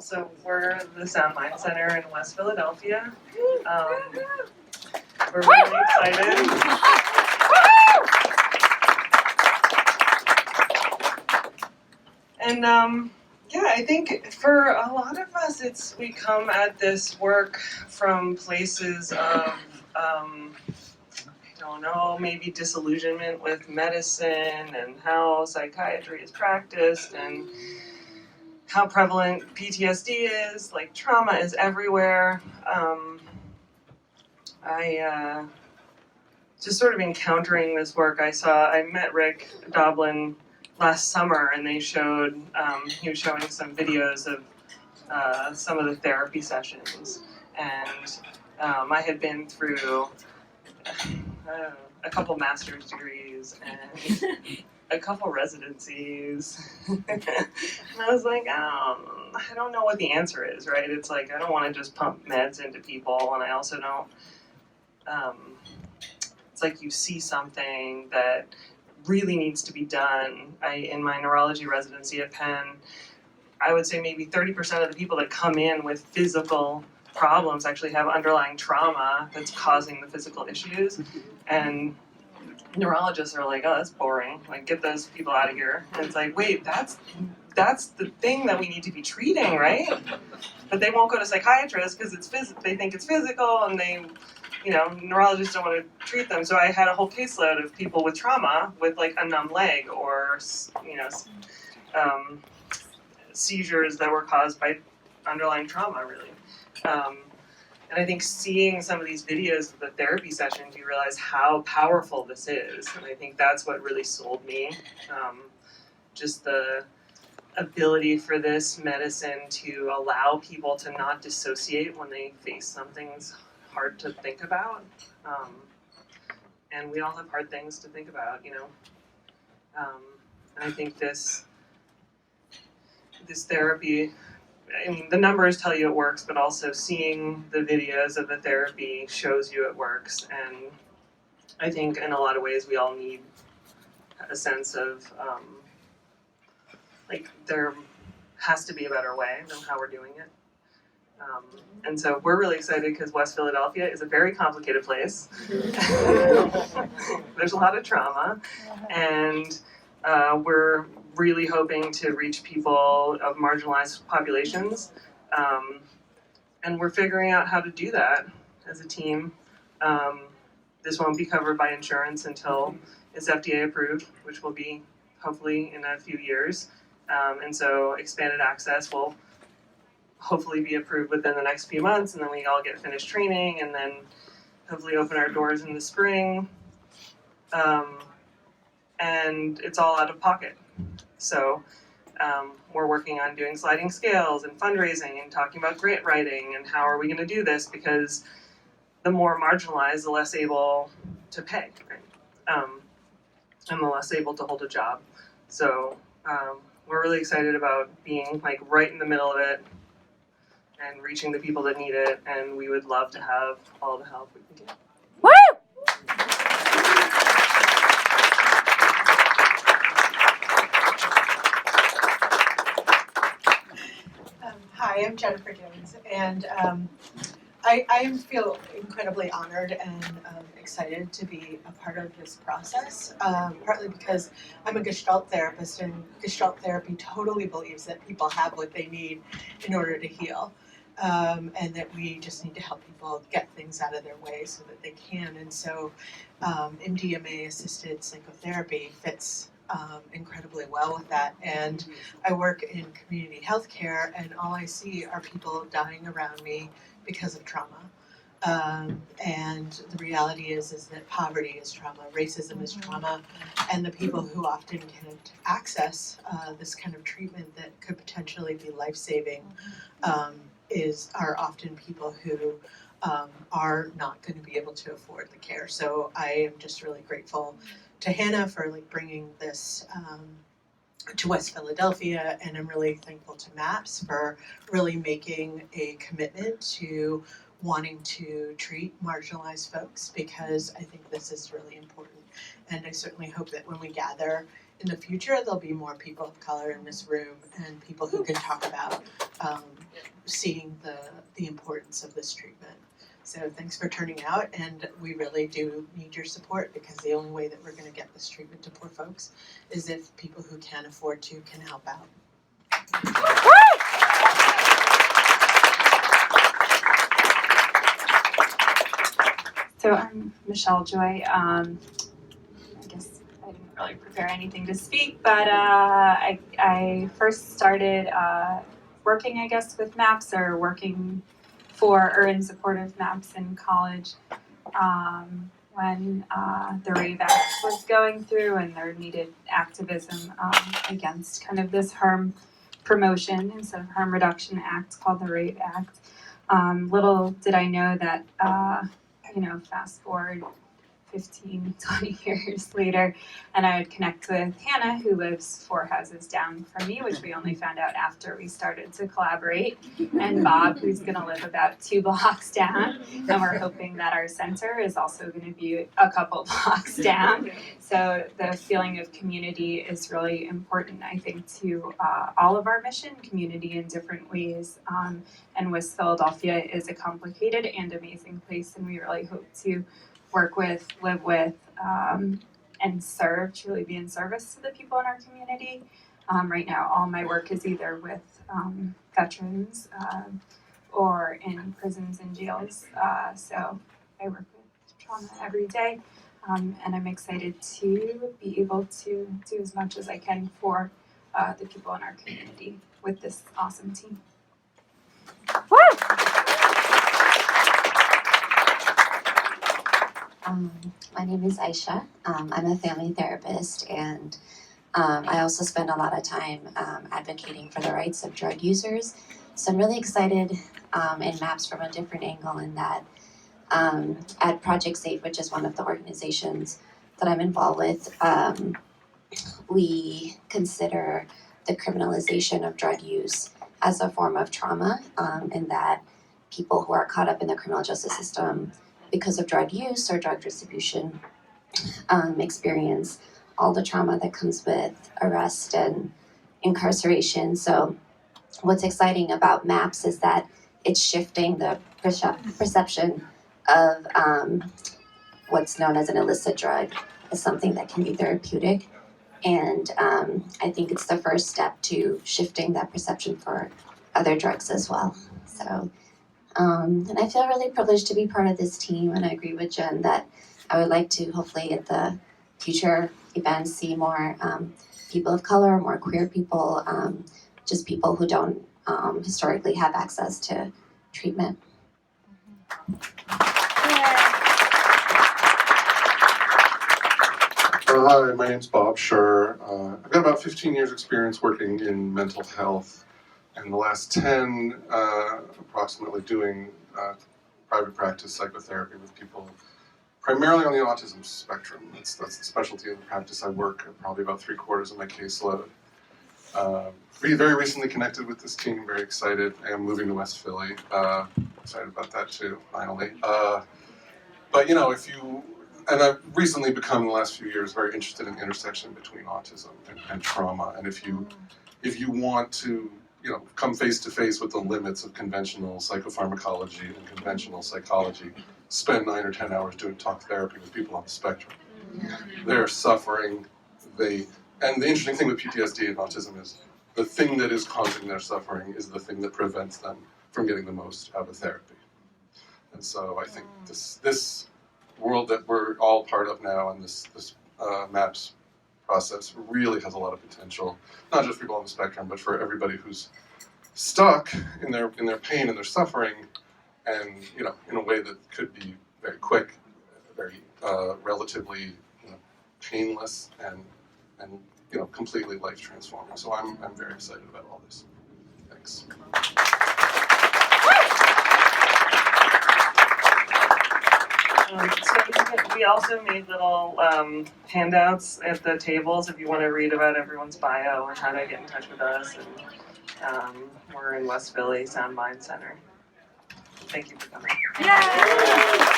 So we're the SoundMind Center in West Philadelphia. We're really excited. And yeah, I think for a lot of us, we come at this work from places of, I don't know, maybe disillusionment with medicine and how psychiatry is practiced and how prevalent PTSD is. Like, trauma is everywhere. I just sort of encountering this work, I met Rick Doblin last summer, and they showed, he was showing some videos of some of the therapy sessions, and I had been through a couple master's degrees and a couple residencies, and I was like, I don't know what the answer is, right? It's like, I don't want to just pump meds into people, and I also don't, it's like you see something that really needs to be done. In my neurology residency at Penn, I would say maybe 30% of the people that come in with physical problems actually have underlying trauma that's causing the physical issues. And neurologists are like, oh, that's boring. Like, get those people out of here. And it's like, wait, that's the thing that we need to be treating, right? But they won't go to psychiatrists because they think it's physical, and neurologists don't want to treat them. So I had a whole caseload of people with trauma with like a numb leg or, seizures that were caused by underlying trauma, really. And I think seeing some of these videos of the therapy sessions, you realize how powerful this is. And I think that's what really sold me. Just the ability for this medicine to allow people to not dissociate when they face something's hard to think about. And we all have hard things to think about, And I think this therapy, I mean, the numbers tell you it works, but also seeing the videos of the therapy shows you it works. And I think in a lot of ways we all need a sense of, there has to be a better way than how we're doing it. And so we're really excited because West Philadelphia is a very complicated place. There's a lot of trauma, and we're really hoping to reach people of marginalized populations, and we're figuring out how to do that as a team. This won't be covered by insurance until it's FDA approved, which will be hopefully in a few years, and so expanded access will hopefully be approved within the next few months, and then we all get finished training, and then hopefully open our doors in the spring. And it's all out of pocket. So we're working on doing sliding scales and fundraising and talking about grant writing and how are we going to do this, because the more marginalized, the less able to pay, right? And the less able to hold a job. So we're really excited about being like right in the middle of it and reaching the people that need it, and we would love to have all the help we can get. Woo! Hi, I'm Jennifer Gibbons, and I feel incredibly honored and excited to be a part of this process, partly because I'm a Gestalt therapist, and Gestalt therapy totally believes that people have what they need in order to heal, and that we just need to help people get things out of their way so that they can. And so MDMA-Assisted Psychotherapy fits incredibly well with that. And I work in community healthcare, and all I see are people dying around me because of trauma. And the reality is that poverty is trauma, racism is trauma, and the people who often can't access this kind of treatment that could potentially be life-saving are often people who are not going to be able to afford the care. So I am just really grateful to Hannah for bringing this to West Philadelphia, and I'm really thankful to MAPS for really making a commitment to wanting to treat marginalized folks, because I think this is really important. And I certainly hope that when we gather in the future, there'll be more people of color in this room and people who can talk about seeing the importance of this treatment. So thanks for turning out, and we really do need your support, because the only way that we're going to get this treatment to poor folks is if people who can afford to can help out. So I'm Michelle Joy. I guess I didn't really prepare anything to speak, but I first started working, I guess, with MAPS, or working for or in support of MAPS in college when the RAVE Act was going through, and there needed activism against kind of this harm promotion instead of harm reduction act called the RAVE Act. Little did I know that fast forward 15, 20 years later, and I would connect with Hannah, who lives 4 houses down from me, which we only found out after we started to collaborate, and Bob, who's going to live about 2 blocks down, and we're hoping that our center is also going to be a couple blocks down. So the feeling of community is really important, I think, to all of our mission, community in different ways. And West Philadelphia is a complicated and amazing place, and we really hope to work with, live with, and serve, truly be in service to the people in our community. Right now, all my work is either with veterans or in prisons and jails. So I work with trauma every day, and I'm excited to be able to do as much as I can for the people in our community with this awesome team. Woo! My name is Aisha. I'm a family therapist, and I also spend a lot of time advocating for the rights of drug users. So I'm really excited in MAPS from a different angle, in that at Project Safe, which is one of the organizations that I'm involved with, we consider the criminalization of drug use as a form of trauma, in that people who are caught up in the criminal justice system because of drug use or drug distribution experience all the trauma that comes with arrest and incarceration. So what's exciting about MAPS is that it's shifting the perception of what's known as an illicit drug as something that can be therapeutic. And I think it's the first step to shifting that perception for other drugs as well. So and I feel really privileged to be part of this team, and I agree with Jen that I would like to hopefully at the future events see more people of color, more queer people, just people who don't historically have access to treatment. Hi, my name's Bob Schur. I've got about 15 years experience working in mental health, and the last 10 approximately doing private practice psychotherapy with people primarily on the autism spectrum. That's the specialty of the practice I work, probably about 3/4 of my caseload. Very recently connected with this team, very excited. I am moving to West Philly, excited about that too, finally. But and I've recently become, in the last few years, very interested in the intersection between autism and trauma. And if you want to, come face to face with the limits of conventional psychopharmacology and conventional psychology, spend 9 or 10 hours doing talk therapy with people on the spectrum. They're suffering. And the interesting thing with PTSD and autism is the thing that is causing their suffering is the thing that prevents them from getting the most out of therapy. And so I think this world that we're all part of now, and this MAPS process really has a lot of potential, not just for people on the spectrum, but for everybody who's stuck in their pain and their suffering, and in a way that could be very quick, very relatively painless, and completely life transforming. So I'm very excited about all this. Thanks. So we also made little handouts at the tables if you want to read about everyone's bio and how to get in touch with us. And we're in West Philly, SoundMind Center. Thank you for coming. Yay!